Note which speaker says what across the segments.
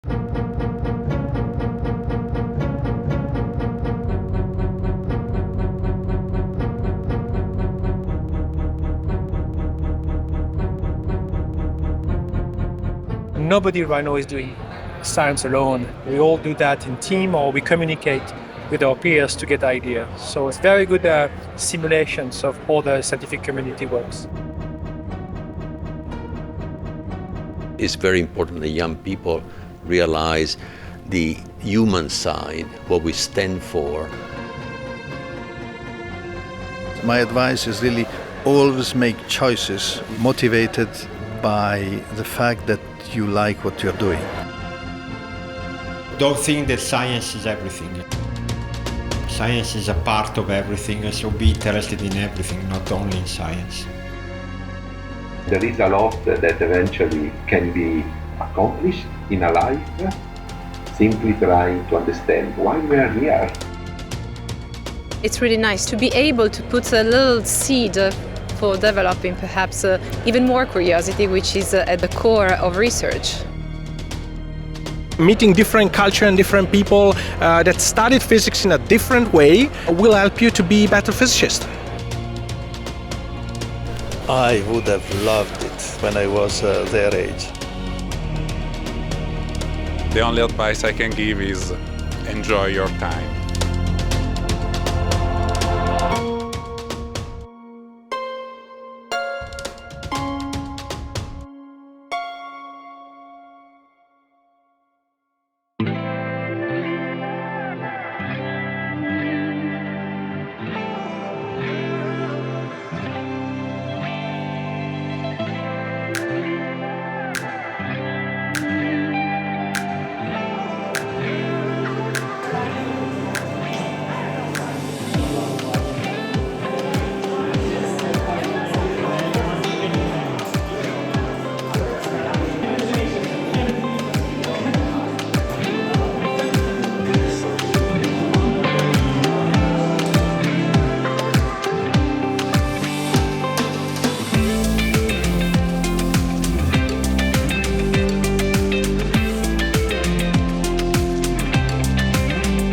Speaker 1: Nobody right now is doing science alone. We all do that in team, or we communicate with our peers to get ideas. So it's very good simulations of how the scientific community works.
Speaker 2: It's very important that young people realize the human side, what we stand for.
Speaker 3: My advice is really always make choices motivated by the fact that you like what you're doing.
Speaker 4: Don't think that science is everything. Science is a part of everything, so be interested in everything, not only in science.
Speaker 5: There is a lot that eventually can be accomplished in a life, simply trying to understand why we are here.
Speaker 6: It's really nice to be able to put a little seed for developing perhaps even more curiosity, which is at the core of research.
Speaker 7: Meeting different culture and different people that studied physics in a different way will help you to be a better physicist.
Speaker 3: I would have loved it when I was their age.
Speaker 8: The only advice I can give is enjoy your time.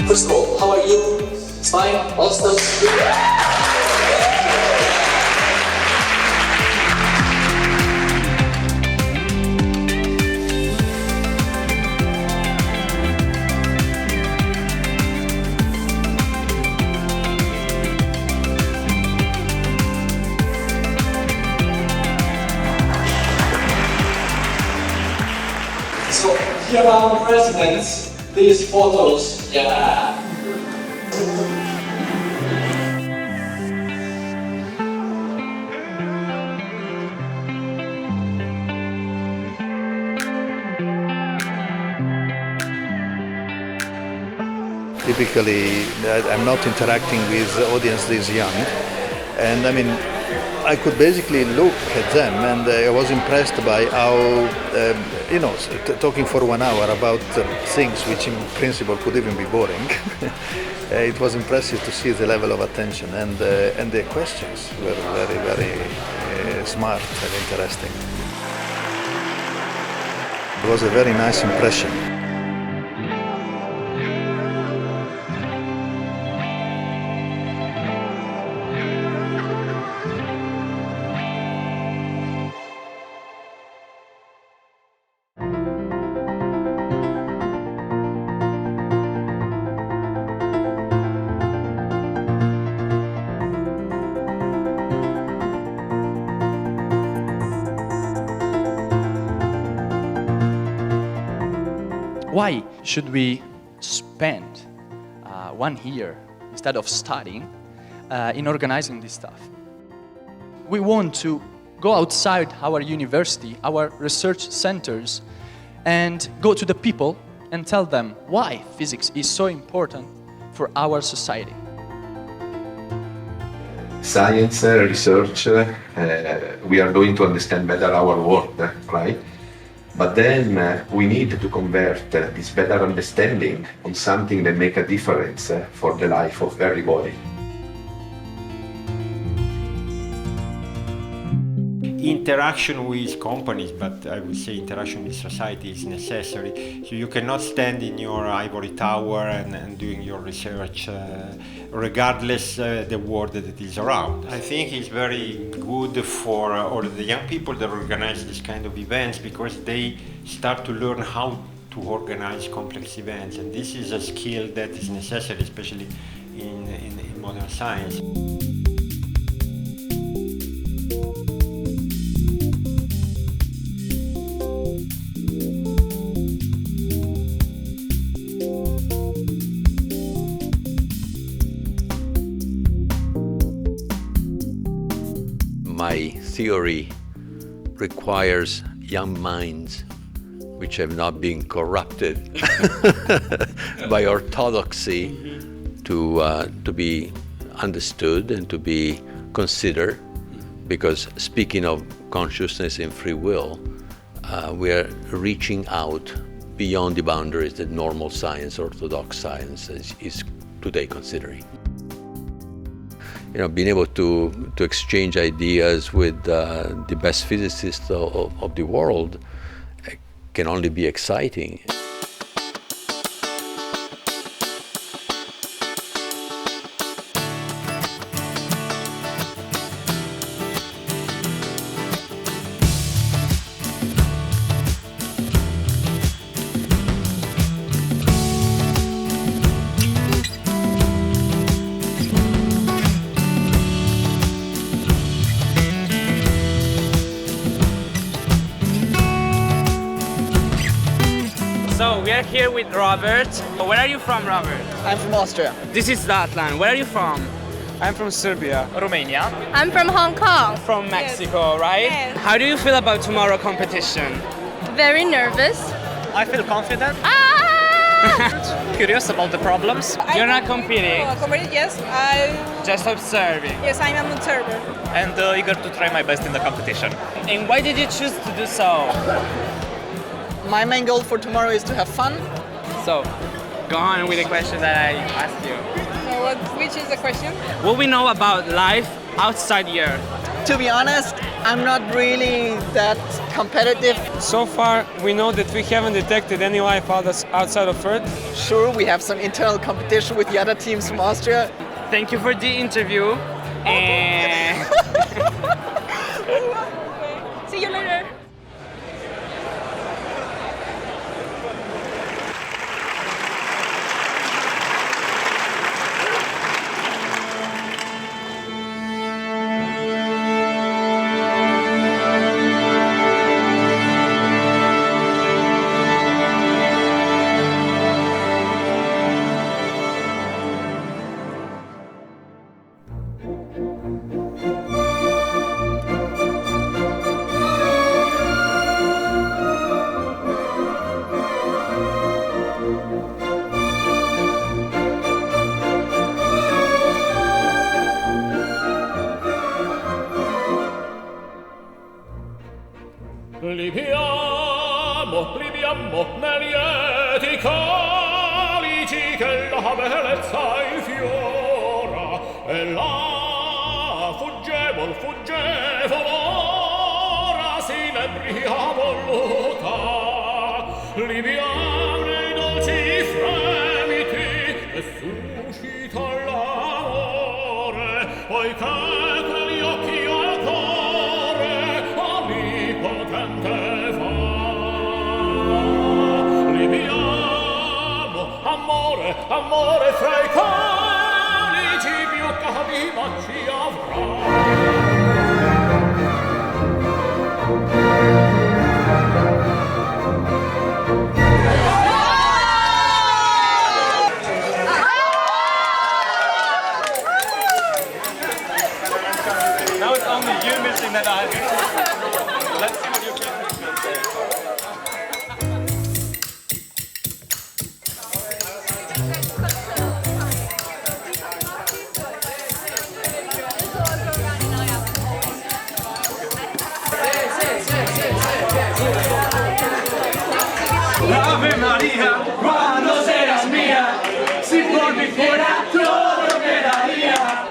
Speaker 9: First of all, how are you? It's fine? Awesome. So here are the presidents. These photos, yeah.
Speaker 3: Typically, I'm not interacting with the audience this young, and I mean, I could basically look at them, and I was impressed by how, talking for 1 hour about things which in principle could even be boring. It was impressive to see the level of attention, and the questions were very, very smart and interesting. It was a very nice impression.
Speaker 10: Why should we spend 1 year instead of studying in organizing this stuff? We want to go outside our university, our research centers, and go to the people and tell them why physics is so important for our society.
Speaker 5: Science, research, we are going to understand better our world, right? But then we need to convert this better understanding on something that makes a difference for the life of everybody.
Speaker 4: interaction with companies, but I would say interaction with society is necessary. So you cannot stand in your ivory tower and doing your research regardless the world that is around. I think it's very good for all the young people that organize this kind of events, because they start to learn how to organize complex events, and this is a skill that is necessary, especially in modern science.
Speaker 2: My theory requires young minds which have not been corrupted by orthodoxy to be understood and to be considered, because speaking of consciousness and free will, we are reaching out beyond the boundaries that normal science, orthodox science is today considering. Being able to exchange ideas with the best physicists of the world can only be exciting.
Speaker 11: So we are here with Robert. Where are you from, Robert?
Speaker 12: I'm from Austria.
Speaker 11: This is Zlatlan. Where are you from?
Speaker 12: I'm from Serbia.
Speaker 11: Romania.
Speaker 13: I'm from Hong Kong.
Speaker 11: From Mexico, right?
Speaker 13: Yes.
Speaker 11: How do you feel about tomorrow competition?
Speaker 13: Very nervous.
Speaker 12: I feel confident. Curious about the problems.
Speaker 11: You're not competing.
Speaker 12: Yes,
Speaker 11: Just observing.
Speaker 12: yes, I'm an observer. And eager to try my best in the competition.
Speaker 11: And why did you choose to do so?
Speaker 12: My main goal for tomorrow is to have fun.
Speaker 11: So, go on with the question that I asked you.
Speaker 12: Which is the question?
Speaker 11: What we know about life outside the Earth?
Speaker 12: To be honest, I'm not really that competitive.
Speaker 14: So far, we know that we haven't detected any life outside of Earth.
Speaker 12: Sure, we have some internal competition with the other teams from Austria.
Speaker 11: Thank you for the interview. And
Speaker 13: See you later.
Speaker 15: Liviamo negli lieti calici che la bellezza infiora, e là fuggevol ora si nebria voluta. Liviamo nei dolci fremiti e suscita l'amore, poiché quegli occhi al cuore onnipotente fa. Amore fra i calici più calima ci avrà.
Speaker 12: Now it's only you missing that I. Let's see what you can say.
Speaker 15: Ave María, cuando serás mía, si por mí fuera todo me daría.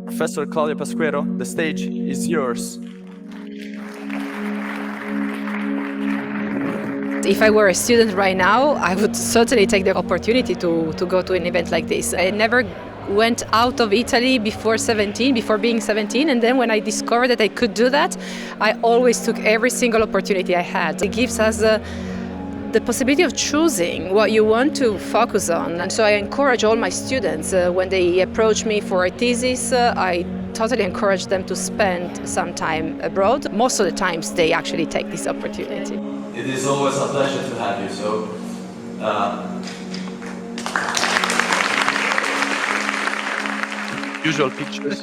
Speaker 10: Professor Claudia Pasquero, the stage is yours.
Speaker 6: If I were a student right now, I would certainly take the opportunity to go to an event like this. I never went out of Italy before being 17, and then when I discovered that I could do that, I always took every single opportunity I had. It gives us the possibility of choosing what you want to focus on. And so I encourage all my students, when they approach me for a thesis, I totally encourage them to spend some time abroad. Most of the times they actually take this opportunity.
Speaker 16: It is always a pleasure to have you, so
Speaker 10: usual pictures.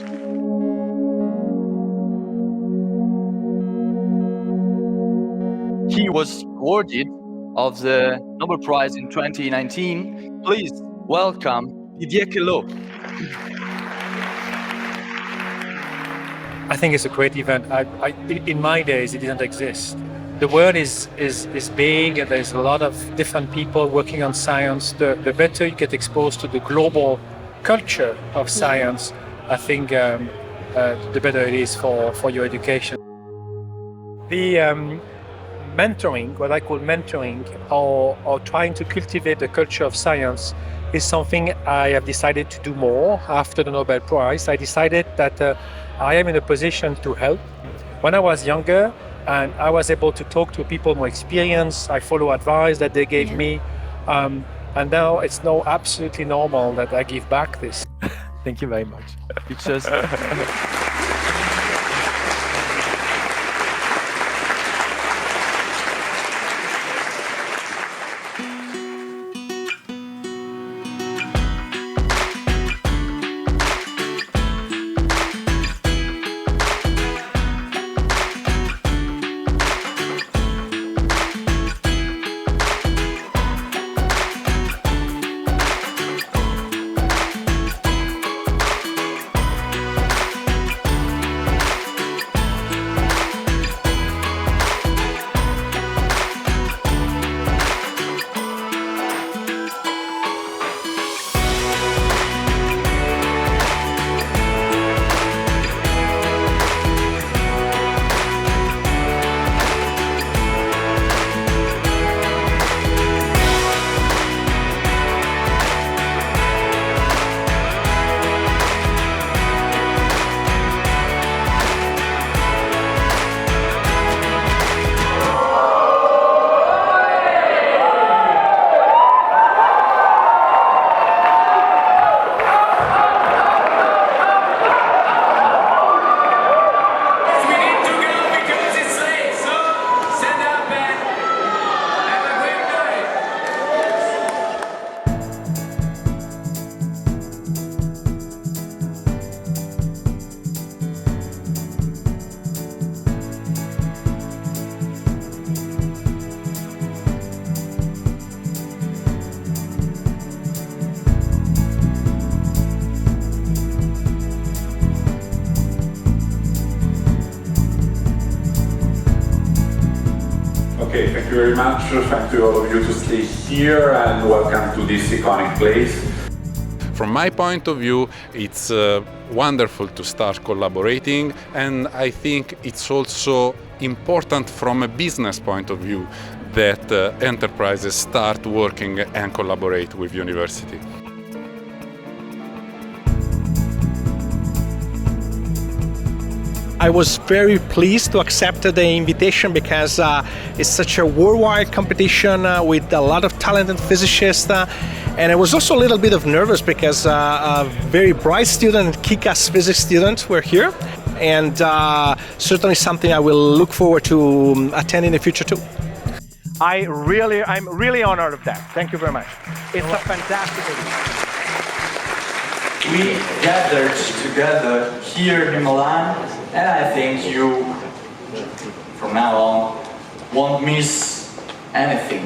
Speaker 10: He was awarded of the Nobel Prize in 2019. Please welcome Didier Queloz.
Speaker 1: I think it's a great event. In my days, it didn't exist. The world is big, and there's a lot of different people working on science. The better you get exposed to the global culture of science, I think the better it is for your education. The mentoring, what I call mentoring, or trying to cultivate the culture of science, is something I have decided to do more after the Nobel Prize. I decided that I am in a position to help. When I was younger and I was able to talk to people more experienced, I follow advice that they gave me, and now it's absolutely normal that I give back this. Thank you very much.
Speaker 10: Pictures.
Speaker 17: Okay, thank you very much. Thank you all of you to stay here and welcome to this iconic place.
Speaker 8: From my point of view, it's wonderful to start collaborating, and I think it's also important from a business point of view that enterprises start working and collaborate with university.
Speaker 7: I was very pleased to accept the invitation because it's such a worldwide competition with a lot of talented physicists. And I was also a little bit of nervous because a very bright student, kick-ass physics student were here. And certainly something I will look forward to attend in the future too. I'm really honored of that. Thank you very much. It's a fantastic idea.
Speaker 18: We gathered together here in Milan, and I think you, from now on, won't miss anything.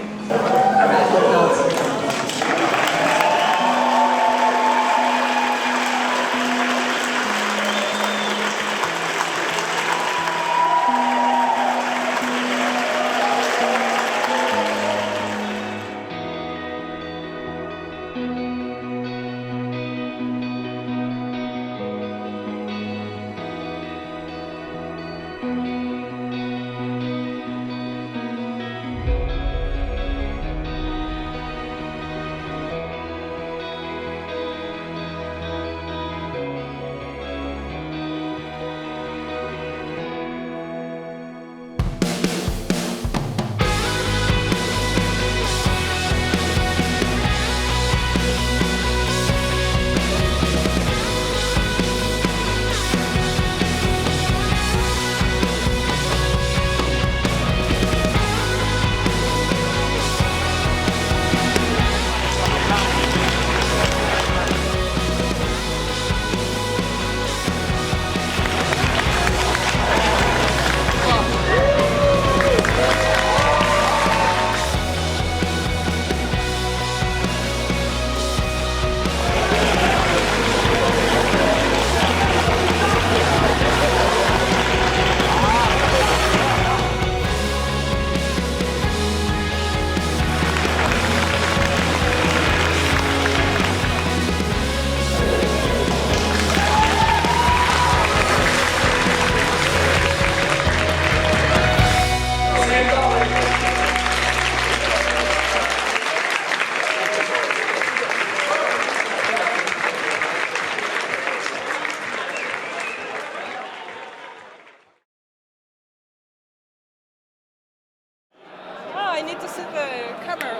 Speaker 13: I need to set the camera.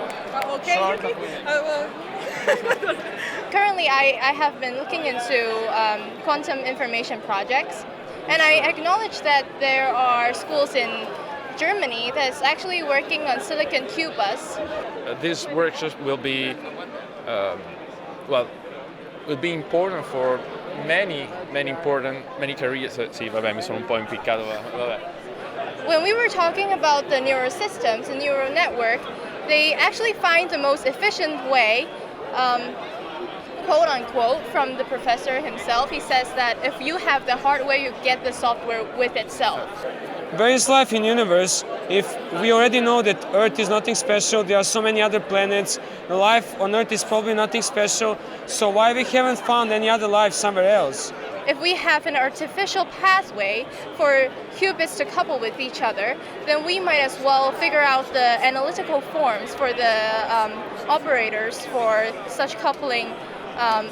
Speaker 13: Okay, Yuki? Currently, I have been looking into quantum information projects, and I acknowledge that there are schools in Germany that's actually working on silicon qubits.
Speaker 19: This workshop will be, will be important for many careers. Sì, vabbè, mi sono un po' impiccato, vabbè.
Speaker 13: When we were talking about the neural systems, the neural network, they actually find the most efficient way, quote unquote, from the professor himself. He says that if you have the hardware, you get the software with itself.
Speaker 14: There is life in the universe. If we already know that Earth is nothing special, there are so many other planets. Life on Earth is probably nothing special, so why we haven't found any other life somewhere else?
Speaker 13: If we have an artificial pathway for qubits to couple with each other, then we might as well figure out the analytical forms for the operators for such coupling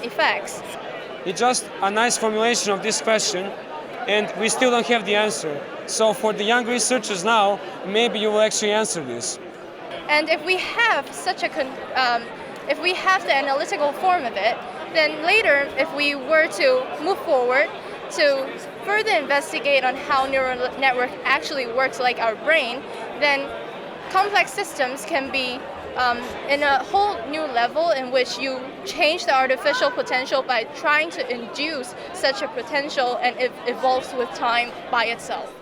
Speaker 13: effects.
Speaker 14: It's just a nice formulation of this question, and we still don't have the answer. So for the young researchers now, maybe you will actually answer this.
Speaker 13: And if we have such a if we have the analytical form of it, then later, if we were to move forward to further investigate on how neural network actually works like our brain, then complex systems can be in a whole new level in which you change the artificial potential by trying to induce such a potential, and it evolves with time by itself.